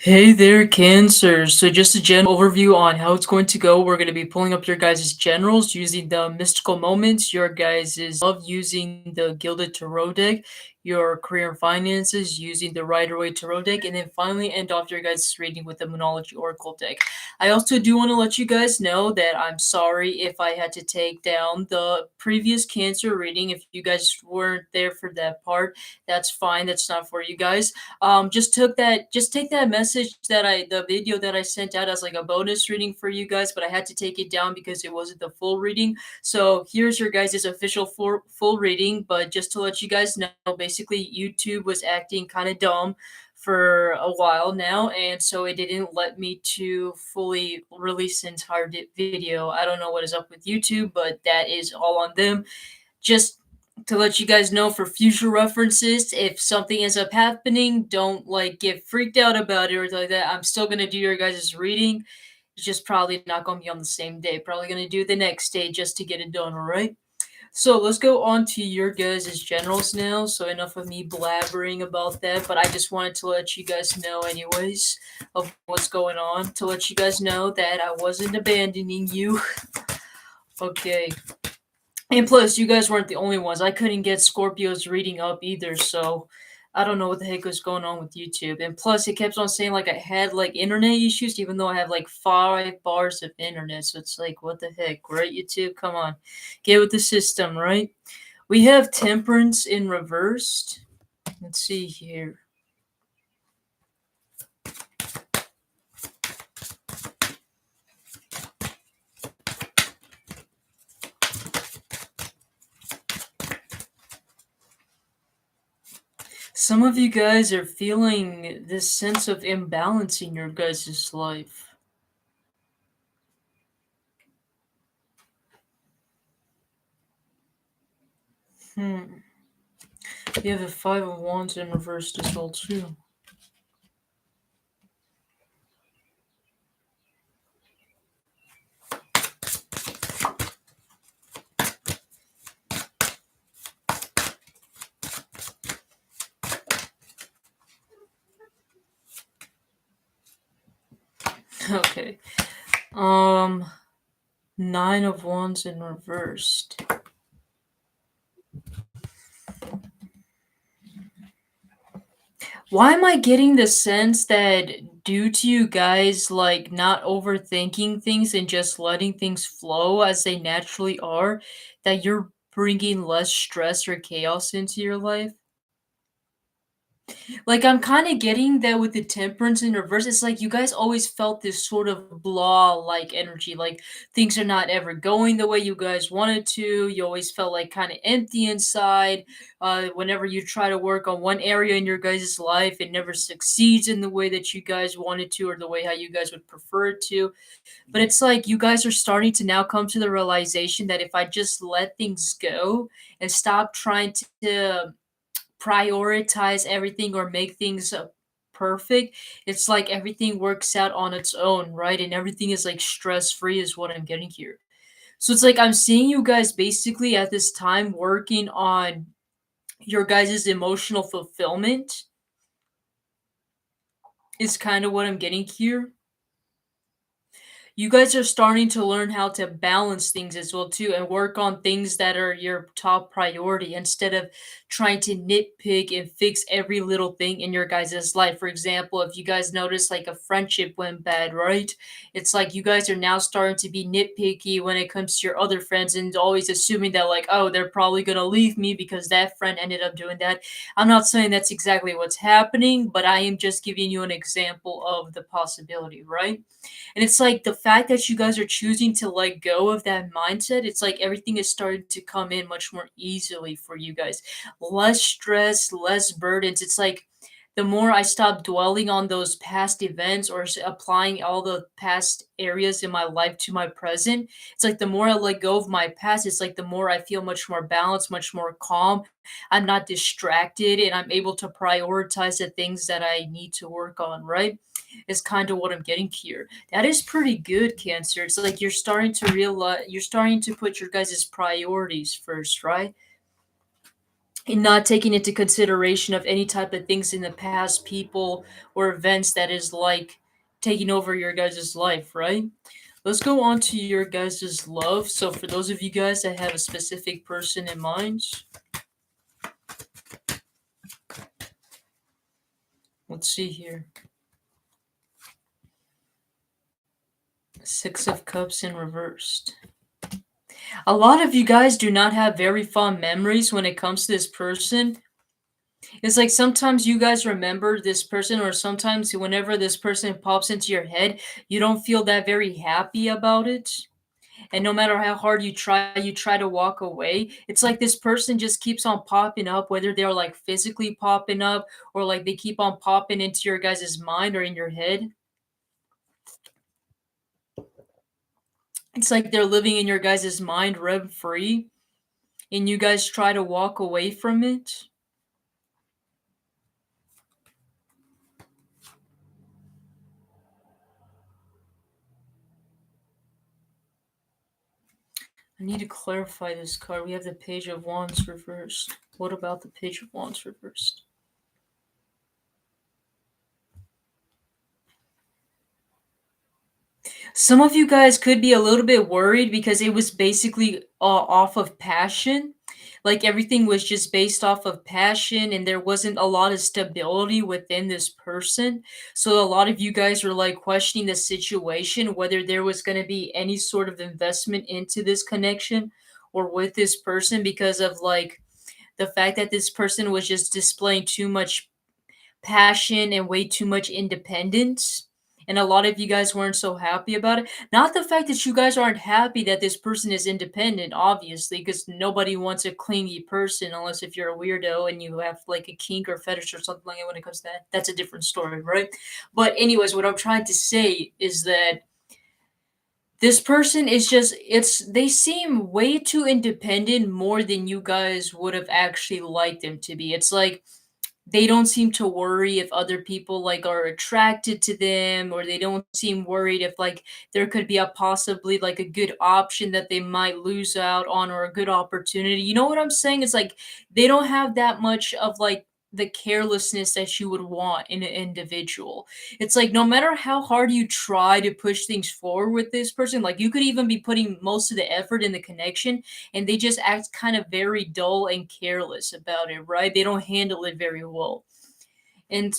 Hey there, Cancer. So just a general overview on how it's going to go. We're going to be pulling up your guys' generals using the mystical moments, your guys' love using the Gilded Tarot deck, your career and finances using the Rider-Waite Tarot deck, and then finally end off your guys' reading with the Monology Oracle deck. I also do want to let you guys know that I'm sorry if I had to take down the previous Cancer reading. If you guys weren't there for that part, that's fine. That's not for you guys. Just take that message that the video that I sent out as like a bonus reading for you guys, but I had to take it down because it wasn't the full reading. So here's your guys' official full reading, but just to let you guys know, basically YouTube was acting kind of dumb for a while now, and so it didn't let me to fully release the entire video. I don't know what is up with YouTube, but that is all on them. Just to let you guys know for future references, if something ends up happening, don't like get freaked out about it or like that. I'm still gonna do your guys' reading. It's just probably not gonna be on the same day. Probably gonna do the next day just to get it done, alright? So let's go on to your guys' generals now. So enough of me blabbering about that, but I just wanted to let you guys know anyways of what's going on. To let you guys know that I wasn't abandoning you. Okay. And plus, you guys weren't the only ones. I couldn't get Scorpio's reading up either, so I don't know what the heck was going on with YouTube. And plus, it kept on saying like I had like internet issues, even though I have like 5 bars of internet. So it's like, what the heck, right? YouTube, come on, get with the system, right? We have Temperance in reversed. Let's see here. Some of you guys are feeling this sense of imbalance in your guys' life. You have the 5 of Wands in reversed as well too. Okay. 9 of Wands in reversed. Why am I getting the sense that due to you guys like not overthinking things and just letting things flow as they naturally are, that you're bringing less stress or chaos into your life? Like, I'm kinda getting that with the Temperance in reverse, it's like you guys always felt this sort of blah-like energy, like, things are not ever going the way you guys wanted to, you always felt, like, kinda empty inside, whenever you try to work on one area in your guys' life, it never succeeds in the way that you guys wanted to or the way how you guys would prefer it to, but it's like you guys are starting to now come to the realization that if I just let things go and stop trying to prioritize everything or make things perfect, it's like everything works out on its own, right? And everything is like stress free, is what I'm getting here. So it's like I'm seeing you guys basically at this time working on your guys' emotional fulfillment, is kind of what I'm getting here. You guys are starting to learn how to balance things as well too and work on things that are your top priority instead of trying to nitpick and fix every little thing in your guys' life. For example, if you guys notice like a friendship went bad, right? It's like you guys are now starting to be nitpicky when it comes to your other friends and always assuming that like, oh, they're probably going to leave me because that friend ended up doing that. I'm not saying that's exactly what's happening, but I am just giving you an example of the possibility, right? And it's like the fact that you guys are choosing to let go of that mindset, it's like everything is starting to come in much more easily for you guys. Less stress, less burdens. It's like the more I stop dwelling on those past events or applying all the past areas in my life to my present, it's like the more I let go of my past, it's like the more I feel much more balanced, much more calm. I'm not distracted and I'm able to prioritize the things that I need to work on, right? Is kind of what I'm getting here. That is pretty good, Cancer. It's like you're starting to realize, you're starting to put your guys' priorities first, right? and not taking into consideration of any type of things in the past, people or events that is like taking over your guys' life, right? Let's go on to your guys' love. So for those of you guys that have a specific person in mind, let's see here. Six of Cups in reversed. A lot of you guys do not have very fond memories when it comes to this person. It's like sometimes you guys remember this person, or sometimes whenever this person pops into your head, you don't feel that very happy about it. And no matter how hard you try to walk away. It's like this person just keeps on popping up, whether they're like physically popping up or like they keep on popping into your guys' mind or in your head. It's like they're living in your guys' mind rent free, and you guys try to walk away from it. I need to clarify this card. We have the Page of Wands reversed. What about the Page of Wands reversed? Some of you guys could be a little bit worried because it was basically off of passion. Like everything was just based off of passion, and there wasn't a lot of stability within this person. So a lot of you guys were like questioning the situation, whether there was going to be any sort of investment into this connection or with this person, because of like the fact that this person was just displaying too much passion and way too much independence. And a lot of you guys weren't so happy about it. Not the fact that you guys aren't happy that this person is independent, obviously, because nobody wants a clingy person unless if you're a weirdo and you have like a kink or fetish or something like that when it comes to that. That's a different story, right? But, anyways, what I'm trying to say is that this person is just, they seem way too independent more than you guys would have actually liked them to be. It's like they don't seem to worry if other people like are attracted to them, or they don't seem worried if like there could be a possibly like a good option that they might lose out on, or a good opportunity. You know what I'm saying? It's like they don't have that much of like the carelessness that you would want in an individual. It's like no matter how hard you try to push things forward with this person, like you could even be putting most of the effort in the connection, and they just act kind of very dull and careless about it, right? They don't handle it very well. And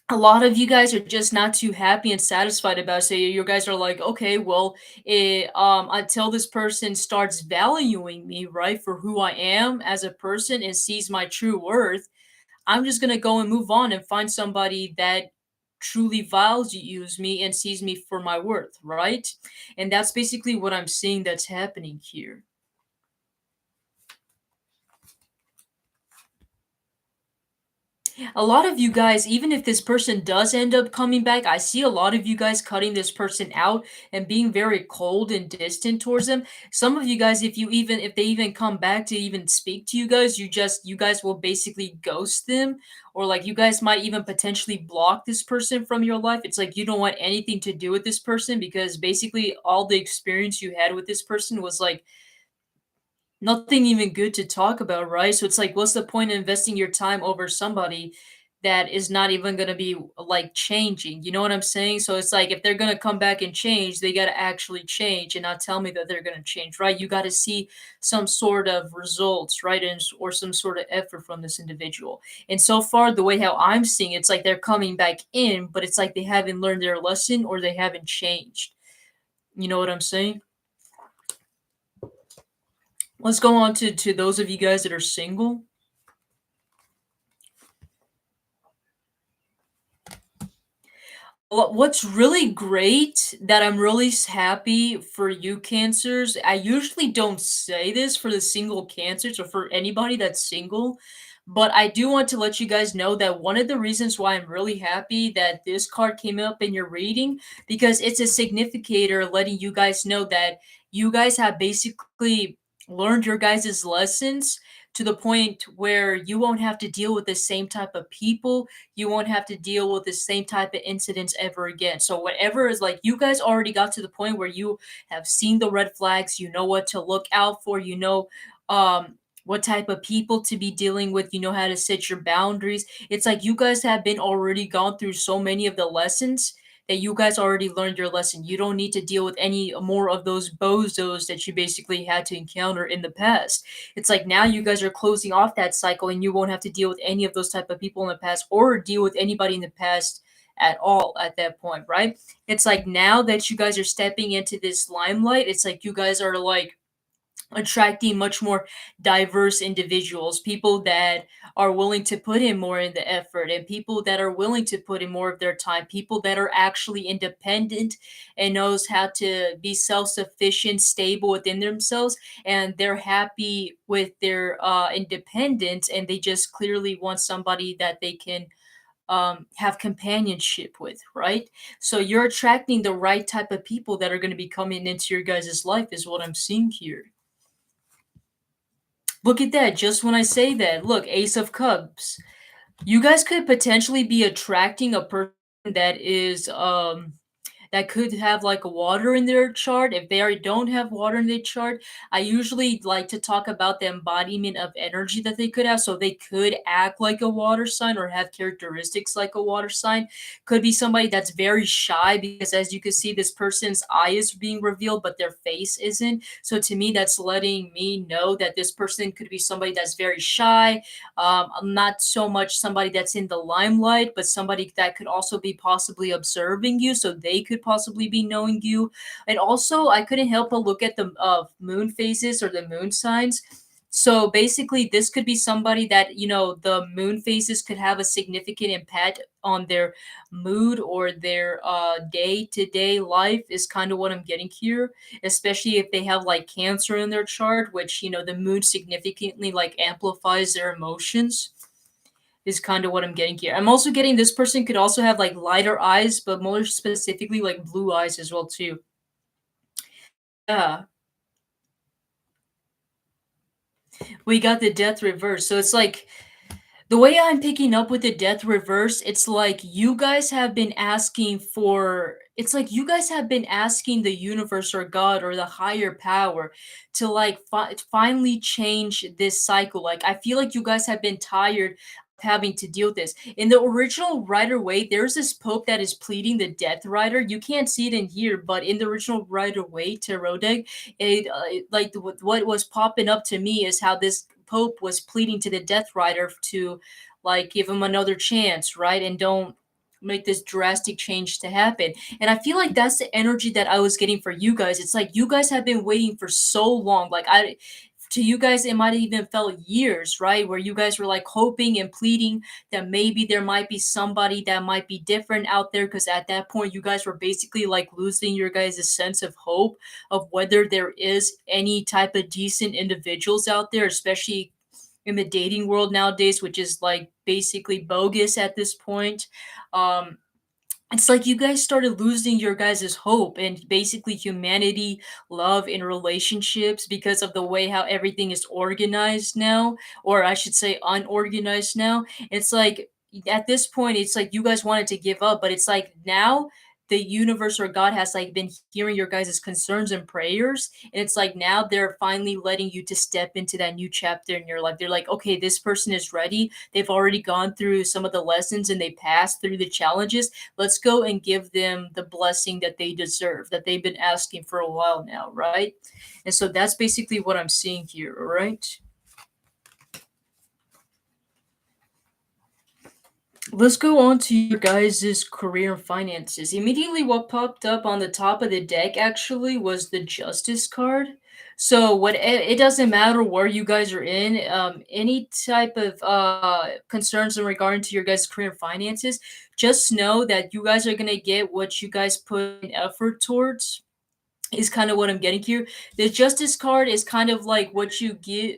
a lot of you guys are just not too happy and satisfied about it. So you guys are like, okay, well, until this person starts valuing me, right, for who I am as a person and sees my true worth, I'm just gonna go and move on and find somebody that truly values me and sees me for my worth, right? And that's basically what I'm seeing that's happening here. A lot of you guys, even if this person does end up coming back, I see a lot of you guys cutting this person out and being very cold and distant towards them. Some of you guys, if they even come back to even speak to you guys, you guys will basically ghost them, or like you guys might even potentially block this person from your life. It's like you don't want anything to do with this person because basically all the experience you had with this person was like nothing even good to talk about, right? So it's like, what's the point of investing your time over somebody that is not even going to be like changing? You know what I'm saying? So it's like, if they're going to come back and change, they got to actually change and not tell me that they're going to change, right? You got to see some sort of results, right? Or some sort of effort from this individual. And so far, the way how I'm seeing it, it's like they're coming back in, but it's like they haven't learned their lesson or they haven't changed. You know what I'm saying? Let's go on to those of you guys that are single. What's really great that I'm really happy for you cancers. I usually don't say this for the single cancers or for anybody that's single, but I do want to let you guys know that one of the reasons why I'm really happy that this card came up in your reading, because it's a significator letting you guys know that you guys have basically learned your guys' lessons to the point where you won't have to deal with the same type of people, you won't have to deal with the same type of incidents ever again. So whatever is like, you guys already got to the point where you have seen the red flags, you know what to look out for, you know what type of people to be dealing with, you know how to set your boundaries. It's like you guys have been already gone through so many of the lessons that you guys already learned your lesson. You don't need to deal with any more of those bozos that you basically had to encounter in the past. It's like now you guys are closing off that cycle and you won't have to deal with any of those type of people in the past or deal with anybody in the past at all at that point, right? It's like now that you guys are stepping into this limelight, it's like you guys are like attracting much more diverse individuals, people that are willing to put in more in the effort and people that are willing to put in more of their time, people that are actually independent and knows how to be self-sufficient, stable within themselves, and they're happy with their independence, and they just clearly want somebody that they can have companionship with, right? So you're attracting the right type of people that are going to be coming into your guys' life, is what I'm seeing here. Look at that. Just when I say that, look, Ace of Cups. You guys could potentially be attracting a person that is that could have like water in their chart. If they already don't have water in their chart, I usually like to talk about the embodiment of energy that they could have. So they could act like a water sign or have characteristics like a water sign. Could be somebody that's very shy because, as you can see, this person's eye is being revealed, but their face isn't. So to me, that's letting me know that this person could be somebody that's very shy, not so much somebody that's in the limelight, but somebody that could also be possibly observing you, so they could possibly be knowing you. And also, I couldn't help but look at the moon phases or the moon signs. So basically, this could be somebody that, you know, the moon phases could have a significant impact on their mood or their day to day life, is kind of what I'm getting here, especially if they have like Cancer in their chart, which, you know, the moon significantly like amplifies their emotions, is kind of what I'm getting here. I'm also getting this person could also have like lighter eyes, but more specifically like blue eyes as well too. Yeah, we got the death reverse. So it's like the way I'm picking up with the death reverse, it's like you guys have been asking for, it's like you guys have been asking the universe or God or the higher power to like finally change this cycle. Like I feel like you guys have been tired of having to deal with this. In the original Rider Waite, there's this Pope that is pleading the Death Rider. You can't see it in here, but in the original Rider Waite tarot deck, like what was popping up to me is how this Pope was pleading to the Death Rider to like give him another chance, right? And don't make this drastic change to happen. And I feel like that's the energy that I was getting for you guys. It's like you guys have been waiting for so long. Like I to you guys it might have even felt years, right? Where you guys were like hoping and pleading that maybe there might be somebody that might be different out there, because at that point you guys were basically like losing your guys' sense of hope of whether there is any type of decent individuals out there, especially in the dating world nowadays, which is like basically bogus at this point. Um, it's like you guys started losing your guys' hope and basically humanity, love, in relationships because of the way how everything is organized now, or I should say unorganized now. It's like at this point, it's like you guys wanted to give up, but it's like now the universe or God has like been hearing your guys' concerns and prayers. And it's like now they're finally letting you to step into that new chapter in your life. They're like, okay, this person is ready. They've already gone through some of the lessons and they passed through the challenges. Let's go and give them the blessing that they deserve, that they've been asking for a while now, right? And so that's basically what I'm seeing here, all right? Let's go on to your guys' career and finances. Immediately, what popped up on the top of the deck actually was the Justice card. So what it doesn't matter where you guys are in, any type of concerns in regarding to your guys' career and finances, just know that you guys are gonna get what you guys put in effort towards, is kind of what I'm getting here. The Justice card is kind of like what you give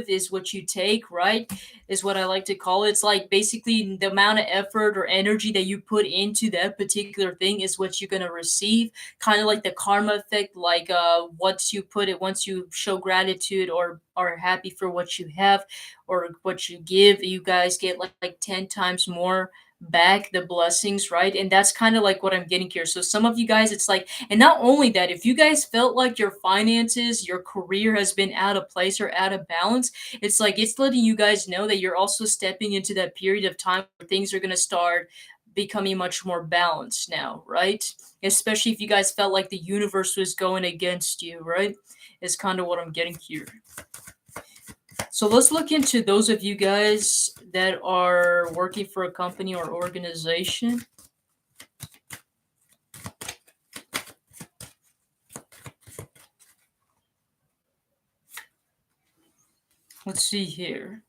is what you take, right? Is what I like to call it. It's like basically the amount of effort or energy that you put into that particular thing is what you're gonna receive. Kind of like the karma effect, like once you put it, once you show gratitude or are happy for what you have or what you give, you guys get like 10 times more back the blessings, right? And that's kind of like what I'm getting here. So some of you guys, it's like, and not only that, if you guys felt like your finances, your career has been out of place or out of balance, it's like it's letting you guys know that you're also stepping into that period of time where things are going to start becoming much more balanced now, right? Especially if you guys felt like the universe was going against you, right? Is kind of what I'm getting here. So let's look into those of you guys that are working for a company or organization. Let's see here.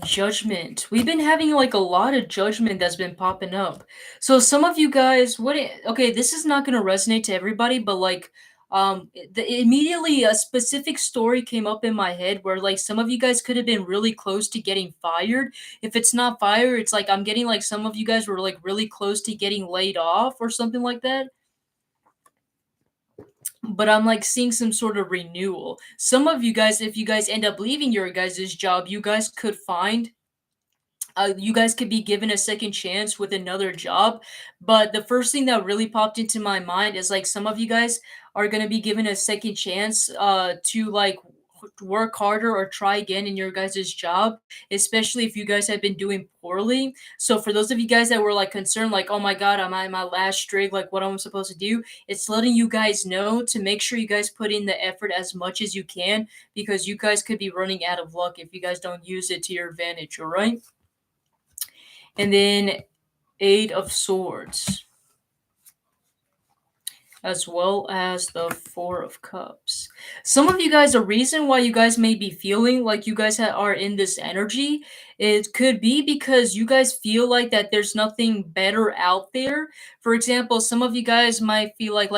Judgment. We've been having like a lot of judgment that's been popping up. So some of you guys, okay, this is not going to resonate to everybody, but like immediately a specific story came up in my head where like some of you guys could have been really close to getting fired. If it's not fire, it's like I'm getting like some of you guys were like really close to getting laid off or something like that, but I'm like seeing some sort of renewal. Some of you guys, if you guys end up leaving your guys' job, you guys could be given a second chance with another job. But the first thing that really popped into my mind is like some of you guys are going to be given a second chance to like work harder or try again in your guys' job, especially if you guys have been doing poorly. So for those of you guys that were like concerned, like, oh my God, am I in my last string? Like, what am I supposed to do? It's letting you guys know to make sure you guys put in the effort as much as you can, because you guys could be running out of luck if you guys don't use it to your advantage, all right? And then Eight of Swords, as well as the Four of Cups. Some of you guys, the reason why you guys may be feeling like you guys are in this energy, it could be because you guys feel like that there's nothing better out there. For example, some of you guys might feel like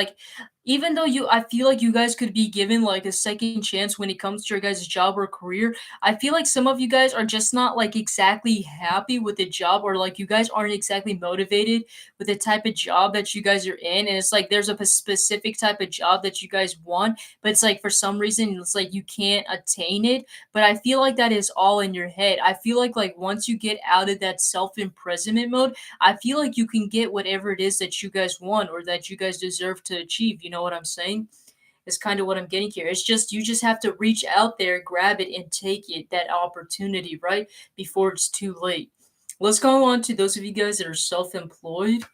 even though I feel like you guys could be given like a second chance when it comes to your guys' job or career. I feel like some of you guys are just not like exactly happy with the job, or like you guys aren't exactly motivated with the type of job that you guys are in. And it's like there's a specific type of job that you guys want, but it's like for some reason it's like you can't attain it. But I feel like that is all in your head. I feel like once you get out of that self-imprisonment mode, I feel like you can get whatever it is that you guys want or that you guys deserve to achieve. You know what I'm saying? Is kind of what I'm getting here. It's just you just have to reach out there, grab it, and take it, that opportunity, right? Before it's too late. Let's go on to those of you guys that are self-employed.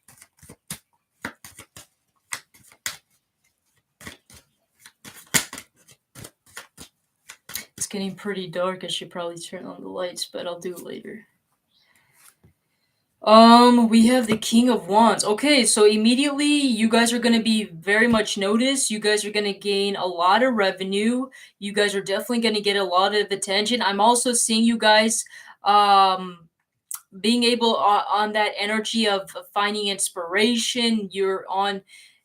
It's getting pretty dark. I should probably turn on the lights, but I'll do it later. We have the King of Wands. Okay, so immediately you guys are gonna be very much noticed. You guys are gonna gain a lot of revenue. You guys are definitely gonna get a lot of attention. I'm also seeing you guys being able on that energy of finding inspiration. You're on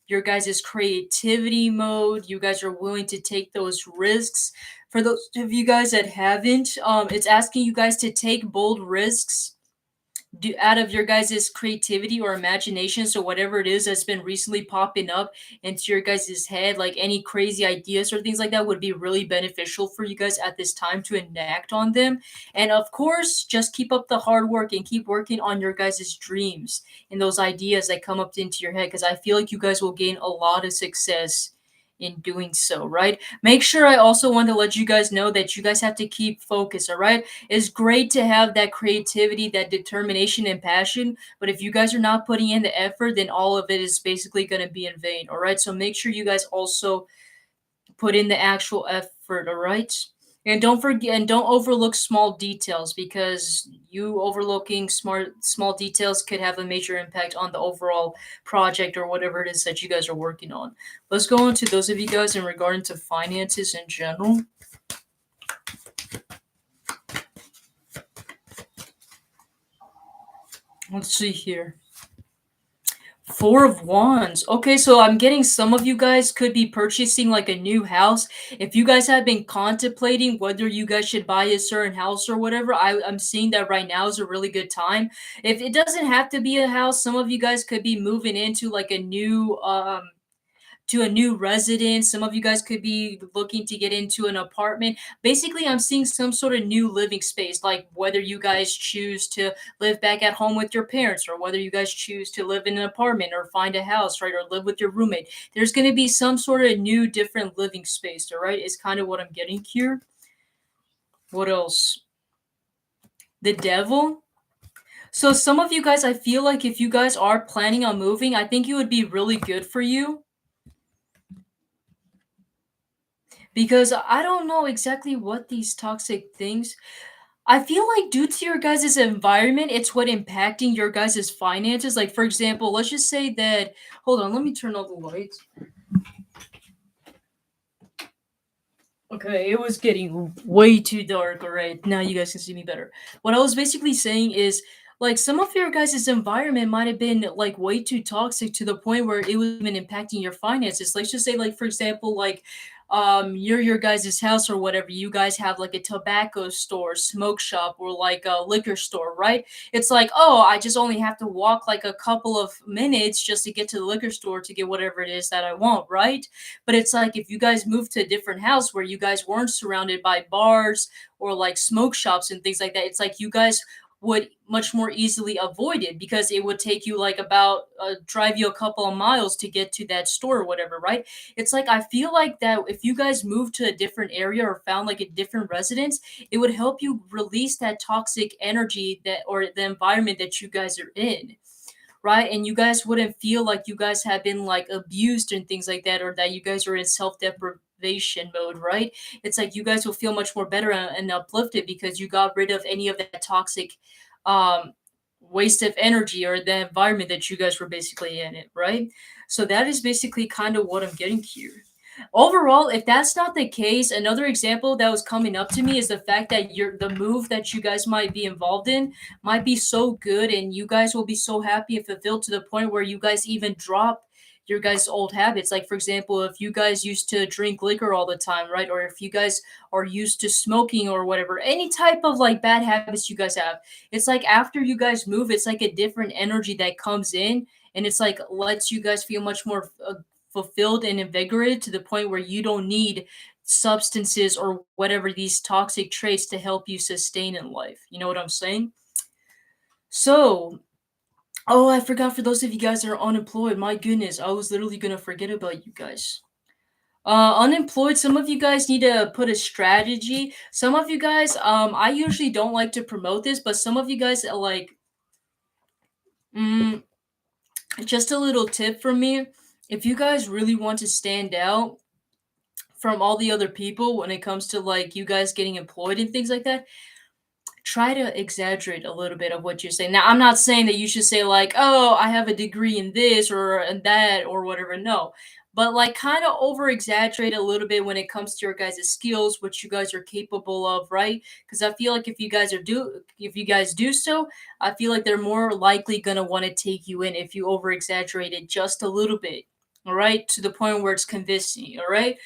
your guys' creativity mode. You guys are willing to take those risks. For those of you guys that haven't, it's asking you guys to take bold risks out of your guys' creativity or imagination. So whatever it is that's been recently popping up into your guys' head, like any crazy ideas or things like that, would be really beneficial for you guys at this time to enact on them. And of course, just keep up the hard work and keep working on your guys' dreams and those ideas that come up into your head, because I feel like you guys will gain a lot of success in doing so, right? Make sure, I also want to let you guys know that you guys have to keep focus, all right? It's great to have that creativity, that determination and passion, but if you guys are not putting in the effort, then all of it is basically going to be in vain, all right? So make sure you guys also put in the actual effort, all right? And don't forget, and don't overlook small details, because you overlooking small details could have a major impact on the overall project or whatever it is that you guys are working on. Let's go on to those of you guys in regard to finances in general. Let's see here. Four of Wands. Okay, so I'm getting some of you guys could be purchasing like a new house. If you guys have been contemplating whether you guys should buy a certain house or whatever, I'm seeing that right now is a really good time. If it doesn't have to be a house, some of you guys could be moving into like a new to a new residence. Some of you guys could be looking to get into an apartment. Basically, I'm seeing some sort of new living space, like whether you guys choose to live back at home with your parents, or whether you guys choose to live in an apartment or find a house, right, or live with your roommate. There's going to be some sort of new, different living space, all right, is kind of what I'm getting here. What else? The devil. So some of you guys, I feel like if you guys are planning on moving, I think it would be really good for you, because I don't know exactly what these toxic things. I feel like due to your guys' environment, it's what impacting your guys' finances. Like for example, let's just say that, hold on, let me turn on the lights. Okay, it was getting way too dark. All right, now you guys can see me better. What I was basically saying is, like, some of your guys' environment might have been like way too toxic to the point where it was even impacting your finances. Let's just say, like, for example, like, your guys' house or whatever, you guys have like a tobacco store, smoke shop, or like a liquor store, right? It's like, oh, I just only have to walk like a couple of minutes just to get to the liquor store to get whatever it is that I want, right? But it's like if you guys moved to a different house where you guys weren't surrounded by bars or like smoke shops and things like that, it's like you guys would much more easily avoid it, because it would take you like about drive you a couple of miles to get to that store or whatever, right? It's like I feel like that if you guys moved to a different area or found like a different residence, it would help you release that toxic energy that, or the environment that you guys are in, right? And you guys wouldn't feel like you guys have been like abused and things like that, or that you guys are in self deprivation mode, right? It's like you guys will feel much more better and uplifted because you got rid of any of that toxic um waste of energy or the environment that you guys were basically in it, right? So that is basically kind of what I'm getting here. Overall, if that's not the case, another example that was coming up to me is the fact that the move that you guys might be involved in might be so good, and you guys will be so happy and fulfilled to the point where you guys even drop your guys' old habits. Like for example, if you guys used to drink liquor all the time, right? Or if you guys are used to smoking or whatever, any type of like bad habits you guys have, it's like after you guys move, it's like a different energy that comes in, and it's like lets you guys feel much more fulfilled and invigorated to the point where you don't need substances or whatever these toxic traits to help you sustain in life. You know what I'm saying? So, oh, I forgot, for those of you guys that are unemployed, my goodness, I was literally gonna forget about you guys. Unemployed, some of you guys need to put a strategy. Some of you guys, I usually don't like to promote this, but some of you guys are like, mm, just a little tip from me. If you guys really want to stand out from all the other people when it comes to like you guys getting employed and things like that, try to exaggerate a little bit of what you're saying. Now, I'm not saying that you should say like, "Oh, I have a degree in this or in that or whatever." No. But like kind of over exaggerate a little bit when it comes to your guys' skills, what you guys are capable of, right? Because I feel like if you guys do so, I feel like they're more likely gonna want to take you in if you over exaggerate it just a little bit. All right, to the point where it's convincing, all right?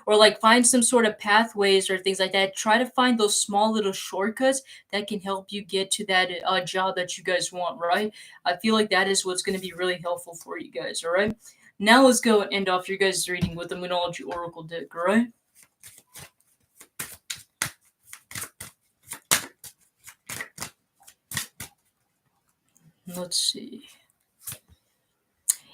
Or like find some sort of pathways or things like that. Try to find those small little shortcuts that can help you get to that job that you guys want, right? I feel like that is what's going to be really helpful for you guys, all right? Now let's go and end off your guys' reading with the Moonology Oracle deck, all right? Let's see.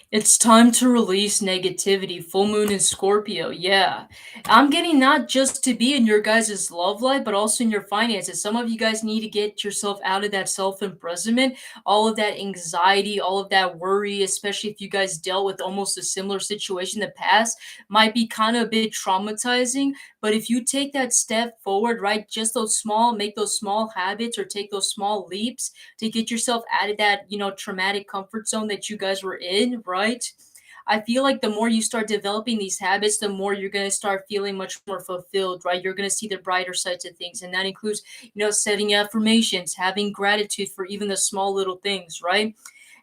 It's time to release negativity. Full moon in Scorpio. Yeah. I'm getting not just to be in your guys' love life, but also in your finances. Some of you guys need to get yourself out of that self imprisonment, all of that anxiety, all of that worry, especially if you guys dealt with almost a similar situation in the past, might be kind of a bit traumatizing. But if you take that step forward, right, just make those small habits or take those small leaps to get yourself out of that, traumatic comfort zone that you guys were in, right? I feel like the more you start developing these habits, the more you're going to start feeling much more fulfilled, right? You're going to see the brighter sides of things. And that includes, setting affirmations, having gratitude for even the small little things, right?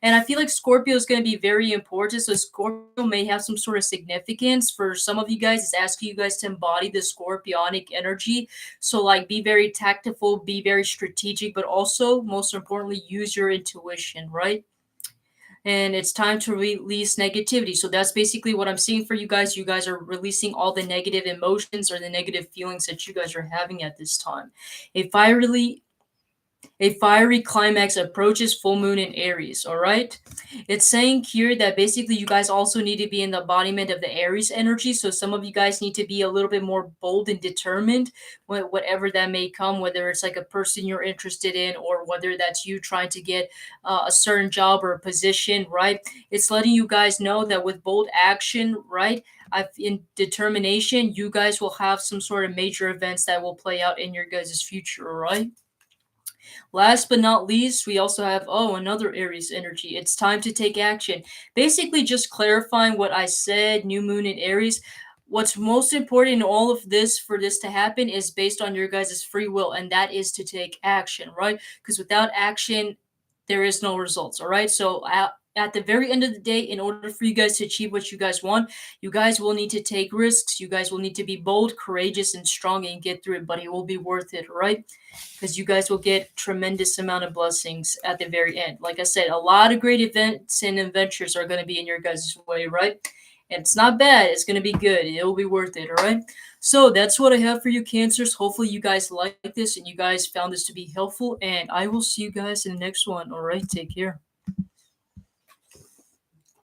And I feel like Scorpio is going to be very important. So Scorpio may have some sort of significance for some of you guys. It's asking you guys to embody the scorpionic energy. So like be very tactful, be very strategic, but also most importantly, use your intuition, right? and it's time to release negativity. So that's basically what I'm seeing for you guys. You guys are releasing all the negative emotions or the negative feelings that you guys are having at this time. A fiery a fiery climax approaches full moon in Aries, all right? It's saying here that basically you guys also need to be in the embodiment of the Aries energy. So some of you guys need to be a little bit more bold and determined, whatever that may come, whether it's like a person you're interested in or whether that's you trying to get a certain job or a position, right? It's letting you guys know that with bold action, right? In determination, you guys will have some sort of major events that will play out in your guys' future, all right? Last but not least, we also have, oh, another Aries energy. It's time to take action. Basically, just clarifying what I said, new moon in Aries. What's most important in all of this for this to happen is based on your guys' free will, and that is to take action, right? Because without action, there is no results, all right? So at the very end of the day, in order for you guys to achieve what you guys want, you guys will need to take risks. You guys will need to be bold, courageous, and strong and get through it, but it will be worth it, all right? Because you guys will get tremendous amount of blessings at the very end. Like I said, a lot of great events and adventures are going to be in your guys' way, right? And it's not bad. It's going to be good. It'll be worth it, all right? So that's what I have for you, Cancers. Hopefully you guys like this and you guys found this to be helpful. And I will see you guys in the next one. All right, take care.